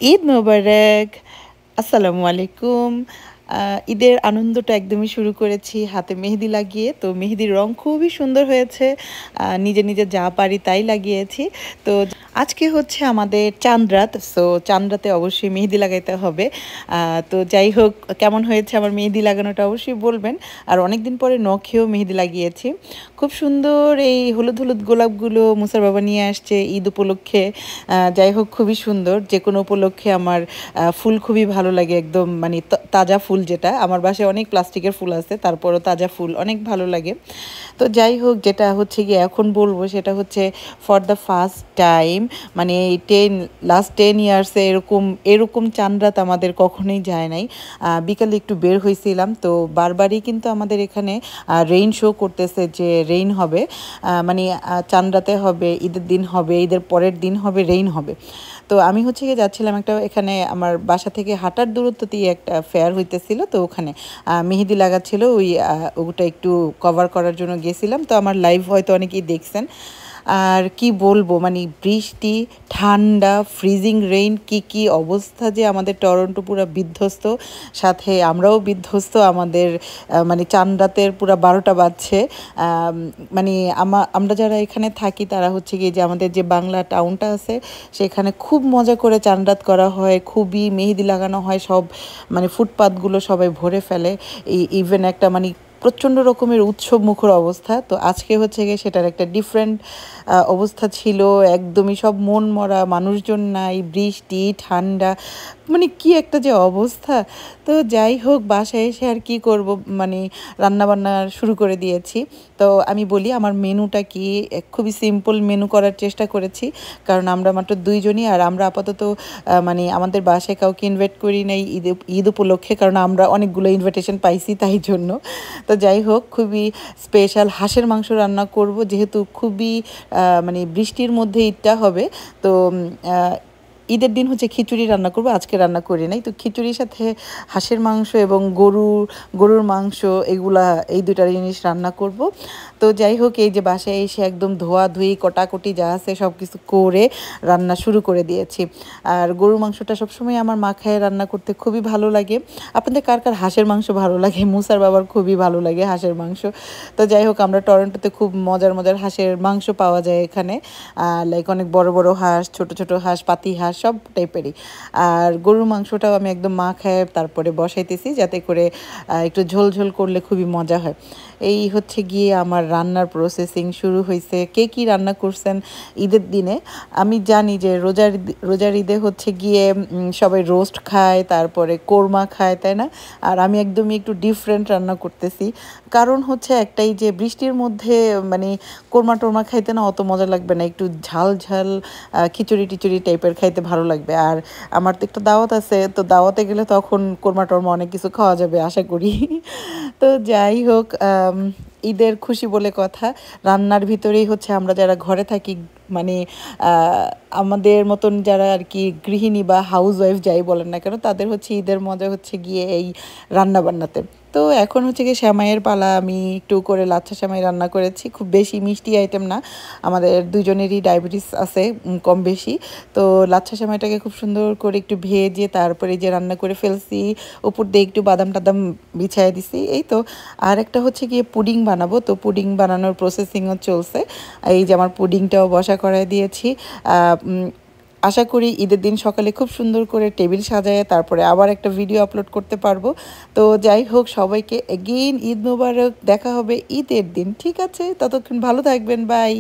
ঈদ মোবারক। আসসালামু আলাইকুম। ঈদের আনন্দটা একদমই শুরু করেছি হাতে মেহেদি লাগিয়ে। তো মেহেদির রং খুবই সুন্দর হয়েছে। নিজে, নিজে যা পারি তাই লাগিয়েছি। তো আজকে হচ্ছে আমাদের চাঁদ রাত। সো চাঁদ রাতে অবশ্যই মেহেদি লাগাইতে হবে। তো যাই হোক কেমন হয়েছে আমার মেহেদি লাগানোটা অবশ্যই বলবেন। আর অনেকদিন পরে নখেও মেহেদি লাগিয়েছি। খুব সুন্দর এই হলুদ, হলুদ গোলাপগুলো মুসার বাবা নিয়ে আসছে ঈদ উপলক্ষে। যাই হোক খুবই সুন্দর। যেকোনো উপলক্ষে আমার ফুল খুবই ভালো লাগে একদম মানে তাজা ফুল যেটা। আমার বাসায় অনেক প্লাস্টিকের ফুল আছে তারপরও তাজা ফুল অনেক ভালো লাগে। তো যাই হোক যেটা হচ্ছে গিয়ে এখন বলবো সেটা হচ্ছে ফর দ্য ফার্স্ট টাইম মানে লাস্ট 10 ইয়ার্সে এরকম চাঁদ রাত আমাদের কখনোই যায় নাই। বিকালে একটু বের হয়েছিলাম তো বারবারই কিন্তু আমাদের এখানে রেইন শো করতেছে যে রেইন হবে। মানে চাঁদ রাতে হবে, ঈদের দিন হবে, ঈদের পরের দিন হবে, রেইন হবে। তো আমি হচ্ছে গিয়ে যাচ্ছিলাম একটা এখানে আমার বাসা থেকে হাঁটার দূরত্বতেই একটা ফেয়ার হইতেছিল। তো ওখানে মেহেদি লাগাচ্ছিল ওটা একটু কভার করার জন্য গেছিলাম। তো আমার লাইভ হয়তো অনেকেই দেখছেন। আর কি বলবো মানে বৃষ্টি, ঠান্ডা, ফ্রিজিং রেইন কি অবস্থা যে আমাদের টরন্টো পুরা বিধ্বস্ত। সাথে আমরাও বিধ্বস্ত আমাদের মানে চাঁদ রাতের পুরা 12টা বাজছে। মানে আমরা যারা এখানে থাকি তারা হচ্ছে গিয়ে যে আমাদের যে বাংলা টাউনটা আছে সেখানে খুব মজা করে চাঁদ রাত করা হয়, খুবই মেহেদি লাগানো হয়, সব মানে ফুটপাতগুলো সবাই ভরে ফেলে। ইভেন একটা মানে প্রচণ্ড রকমের উৎসব মুখর অবস্থা। তো আজকে হচ্ছে গিয়ে সেটার একটা ডিফারেন্ট অবস্থা ছিল। একদমই সব মন মরা, মানুষজন নাই, বৃষ্টি, ঠান্ডা, মানে কি একটা যে অবস্থা। তো যাই হোক বাসায় এসে আর কি করব, মানে রান্নাবান্না শুরু করে দিয়েছি। তো আমি বলি আমার মেনুটা কি, খুবই সিম্পল মেনু করার চেষ্টা করেছি কারণ আমরা মাত্র দুইজনই। আর আমরা আপাতত মানে আমাদের বাসায় কাউকে ইনভাইট করি নাই ঈদ উপলক্ষে, কারণ আমরা অনেকগুলো ইনভাইটেশন পাইছি তাই জন্য। তো যাই হোক খুবই স্পেশাল হাঁসের মাংস রান্না করব যেহেতু খুবই মানে বৃষ্টির মধ্যে ঈদটা হবে। তো ঈদের দিন হচ্ছে খিচুড়ি রান্না করব, আজকে রান্না করি নাই। তো খিচুড়ির সাথে হাঁসের মাংস এবং গরুর মাংস এগুলা এই দুইটা জিনিস রান্না করব। তো যাই হোক এই যে বাসায় এসে একদম ধোয়াধুয়ি কটাকটি যা আছে সব কিছু করে রান্না শুরু করে দিয়েছি। আর গরুর মাংসটা সবসময় আমার মাখায় রান্না করতে খুবই ভালো লাগে। আপনাদের কার কার হাঁসের মাংস ভালো লাগে? মুসার বাবার খুবই ভালো লাগে হাঁসের মাংস। তো যাই হোক আমরা টরন্টোতে খুব মজার মজার হাঁসের মাংস পাওয়া যায় এখানে। লাইক অনেক বড় বড় হাঁস, ছোট ছোট হাঁস, পাতি হাঁস সব টাইপেরই। আর গরুর মাংসটাও আমি একদম মাখায় তারপরে বসাইতেছি যাতে করে একটু ঝোল ঝোল করলে খুবই মজা হয়। এই হচ্ছে গিয়ে আমার রান্নার প্রসেসিং শুরু হয়েছে। কে কী রান্না করছেন ঈদের দিনে? আমি জানি যে রোজার ঈদে হচ্ছে গিয়ে সবাই রোস্ট খায়, তারপরে কোরমা খায়, তাই না? আর আমি একদমই একটু ডিফারেন্ট রান্না করতেছি। কারণ হচ্ছে একটাই যে বৃষ্টির মধ্যে মানে কোরমা টোরমা খাইতে না অত মজা লাগবে না, একটু ঝাল ঝাল খিচুড়ি টিচুড়ি টাইপের খাইতে ভালো লাগবে। আর আমার তো একটা দাওয়াত আছে, তো দাওয়াতে গেলে তখন কোরমা টোরমা অনেক কিছু খাওয়া যাবে আশা করি। তো যাই হোক ঈদের খুশি বলে কথা। রান্নার ভিতরেই হচ্ছে আমরা যারা ঘরে থাকি মানে আমাদের মতন যারা আর কি গৃহিণী বা হাউস ওয়াইফ যাই বলেন না কেন তাদের হচ্ছে ঈদের মজা হচ্ছে গিয়ে এই রান্না বান্নাতে। তো এখন হচ্ছে গিয়ে সেমাইয়ের পালা, আমি একটু করে লাচ্ছা সেমাই রান্না করেছি, খুব বেশি মিষ্টি আইটেম না, আমাদের দুজনেরই ডায়াবেটিস আছে কম বেশি। তো লাচ্ছা সেমাইটাকে খুব সুন্দর করে একটু ভেজে তারপরে যে রান্না করে ফেলছি, উপর দিয়ে একটু বাদাম টাদাম বিছাই দিছি এই তো। আর একটা হচ্ছে গিয়ে পুডিং বানাবো, তো পুডিং বানানোর প্রসেসিংও চলছে। এই যে আমার পুডিংটাও বসা করায় দিয়েছি। আশা করি ঈদের দিন সকালে খুব সুন্দর করে টেবিল সাজায় তারপরে আবার একটা ভিডিও আপলোড করতে পারবো। তো যাই হোক সবাইকে এগেইন ঈদ মোবারক, দেখা হবে ঈদের দিন, ঠিক আছে? ততক্ষণ ভালো থাকবেন, বাই।